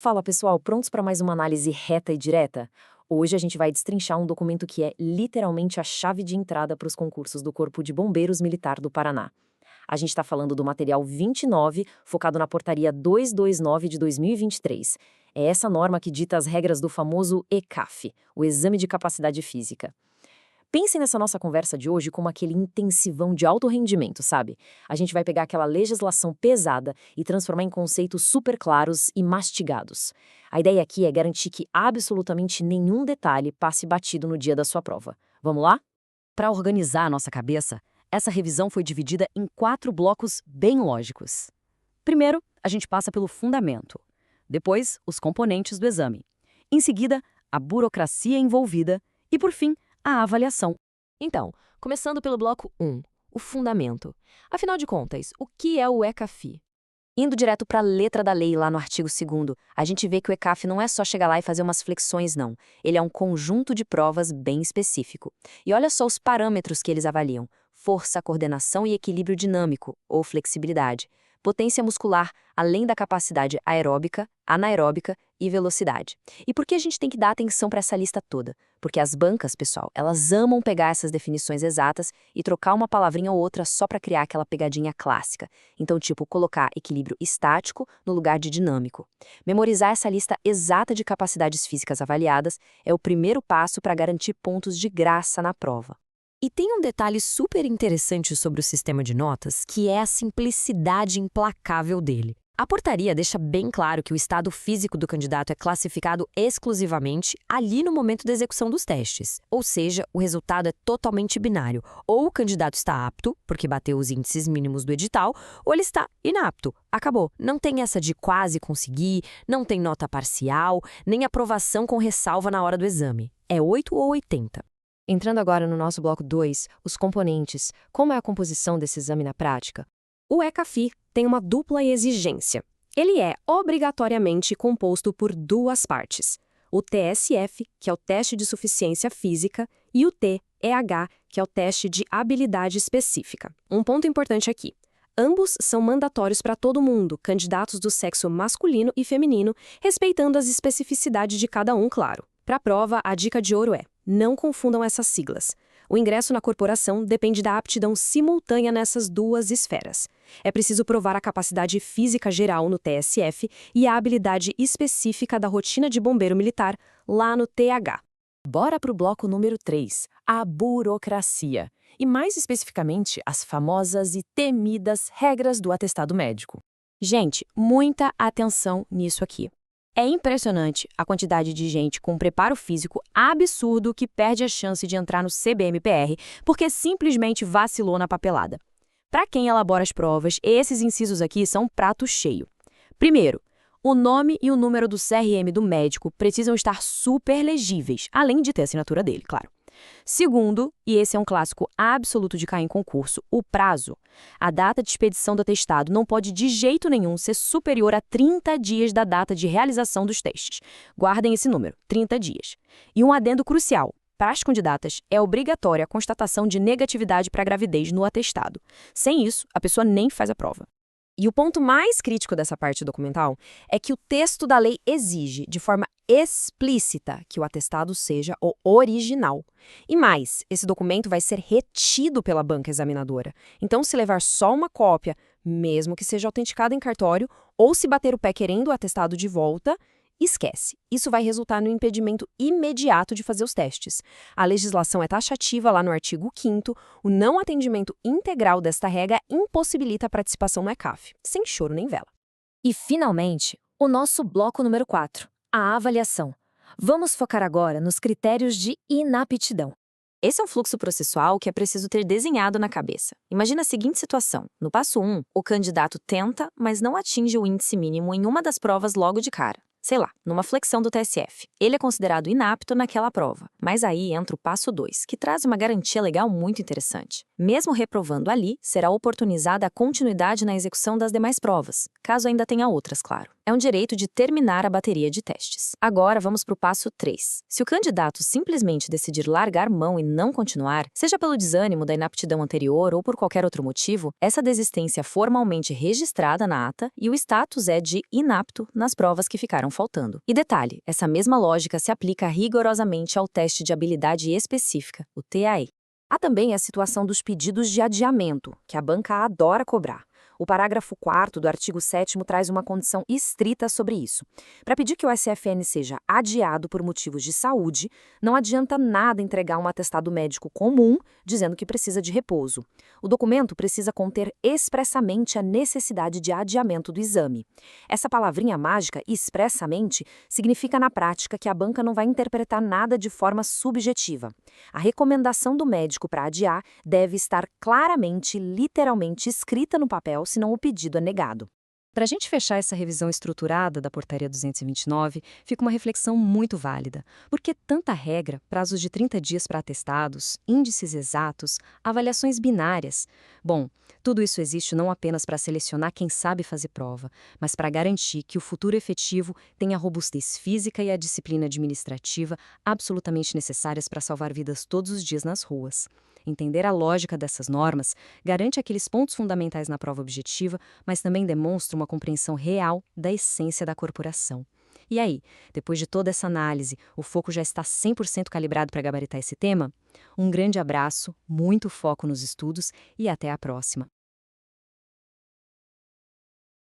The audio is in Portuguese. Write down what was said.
Fala pessoal, prontos para mais uma análise reta e direta? Hoje a gente vai destrinchar um documento que é literalmente a chave de entrada para os concursos do Corpo de Bombeiros Militar do Paraná. A gente está falando do material 29, focado na portaria 229 de 2023. É essa norma que dita as regras do famoso ECAF, o Exame de Capacidade Física. Pensem nessa nossa conversa de hoje como aquele intensivão de alto rendimento, sabe? A gente vai pegar aquela legislação pesada e transformar em conceitos super claros e mastigados. A ideia aqui é garantir que absolutamente nenhum detalhe passe batido no dia da sua prova. Vamos lá? Para organizar a nossa cabeça, essa revisão foi dividida em 4 blocos bem lógicos. Primeiro, a gente passa pelo fundamento. Depois, os componentes do exame. Em seguida, a burocracia envolvida. E, por fim, a avaliação. Então, começando pelo bloco 1, o fundamento. Afinal de contas, o que é o ECAF? Indo direto para a letra da lei lá no artigo 2º, a gente vê que o ECAF não é só chegar lá e fazer umas flexões, não. Ele é um conjunto de provas bem específico. E olha só os parâmetros que eles avaliam: força, coordenação e equilíbrio dinâmico, ou flexibilidade, potência muscular, além da capacidade aeróbica, anaeróbica e velocidade. E por que a gente tem que dar atenção para essa lista toda? Porque as bancas, pessoal, elas amam pegar essas definições exatas e trocar uma palavrinha ou outra só para criar aquela pegadinha clássica. Então, tipo, colocar equilíbrio estático no lugar de dinâmico. Memorizar essa lista exata de capacidades físicas avaliadas é o primeiro passo para garantir pontos de graça na prova. E tem um detalhe super interessante sobre o sistema de notas, que é a simplicidade implacável dele. A portaria deixa bem claro que o estado físico do candidato é classificado exclusivamente ali no momento da execução dos testes. Ou seja, o resultado é totalmente binário. Ou o candidato está apto, porque bateu os índices mínimos do edital, ou ele está inapto. Acabou. Não tem essa de quase conseguir, não tem nota parcial, nem aprovação com ressalva na hora do exame. É 8 ou 80. Entrando agora no nosso bloco 2, os componentes. Como é a composição desse exame na prática? O ECAF tem uma dupla exigência. Ele é obrigatoriamente composto por 2 partes. O TSF, que é o teste de suficiência física, e o TEH, que é o teste de habilidade específica. Um ponto importante aqui. Ambos são mandatórios para todo mundo, candidatos do sexo masculino e feminino, respeitando as especificidades de cada um, claro. Para a prova, a dica de ouro é: não confundam essas siglas. O ingresso na corporação depende da aptidão simultânea nessas 2 esferas. É preciso provar a capacidade física geral no TSF e a habilidade específica da rotina de bombeiro militar lá no TH. Bora para o bloco número 3, a burocracia. E mais especificamente, as famosas e temidas regras do atestado médico. Gente, muita atenção nisso aqui. É impressionante a quantidade de gente com preparo físico absurdo que perde a chance de entrar no CBMPR porque simplesmente vacilou na papelada. Para quem elabora as provas, esses incisos aqui são prato cheio. Primeiro, o nome e o número do CRM do médico precisam estar super legíveis, além de ter a assinatura dele, claro. Segundo, e esse é um clássico absoluto de cair em concurso, o prazo. A data de expedição do atestado não pode de jeito nenhum ser superior a 30 dias da data de realização dos testes. Guardem esse número, 30 dias. E um adendo crucial. Para as candidatas, é obrigatória a constatação de negatividade para gravidez no atestado. Sem isso, a pessoa nem faz a prova. E o ponto mais crítico dessa parte documental é que o texto da lei exige, de forma explícita, que o atestado seja o original. E mais, esse documento vai ser retido pela banca examinadora. Então, se levar só uma cópia, mesmo que seja autenticada em cartório, ou se bater o pé querendo o atestado de volta, esquece. Isso vai resultar no impedimento imediato de fazer os testes. A legislação é taxativa lá no artigo 5º, o não atendimento integral desta regra impossibilita a participação no ECAF, sem choro nem vela. E, finalmente, o nosso bloco número 4, a avaliação. Vamos focar agora nos critérios de inaptidão. Esse é um fluxo processual que é preciso ter desenhado na cabeça. Imagina a seguinte situação. No passo 1, o candidato tenta, mas não atinge o índice mínimo em uma das provas logo de cara. Sei lá, numa flexão do TSF. Ele é considerado inapto naquela prova. Mas aí entra o passo 2, que traz uma garantia legal muito interessante. Mesmo reprovando ali, será oportunizada a continuidade na execução das demais provas, caso ainda tenha outras, claro. É um direito de terminar a bateria de testes. Agora vamos para o passo 3. Se o candidato simplesmente decidir largar mão e não continuar, seja pelo desânimo da inaptidão anterior ou por qualquer outro motivo, essa desistência é formalmente registrada na ata e o status é de inapto nas provas que ficaram faltando. E detalhe, essa mesma lógica se aplica rigorosamente ao teste de habilidade específica, o TAE. Há também a situação dos pedidos de adiamento, que a banca adora cobrar. O parágrafo 4º do artigo 7º traz uma condição estrita sobre isso. Para pedir que o SFN seja adiado por motivos de saúde, não adianta nada entregar um atestado médico comum dizendo que precisa de repouso. O documento precisa conter expressamente a necessidade de adiamento do exame. Essa palavrinha mágica, expressamente, significa na prática que a banca não vai interpretar nada de forma subjetiva. A recomendação do médico para adiar deve estar claramente, literalmente escrita no papel, senão o pedido é negado. Para a gente fechar essa revisão estruturada da Portaria 229, fica uma reflexão muito válida. Por que tanta regra, prazos de 30 dias para atestados, índices exatos, avaliações binárias? Bom, tudo isso existe não apenas para selecionar quem sabe fazer prova, mas para garantir que o futuro efetivo tenha a robustez física e a disciplina administrativa absolutamente necessárias para salvar vidas todos os dias nas ruas. Entender a lógica dessas normas garante aqueles pontos fundamentais na prova objetiva, mas também demonstra uma compreensão real da essência da corporação. E aí, depois de toda essa análise, o foco já está 100% calibrado para gabaritar esse tema? Um grande abraço, muito foco nos estudos e até a próxima!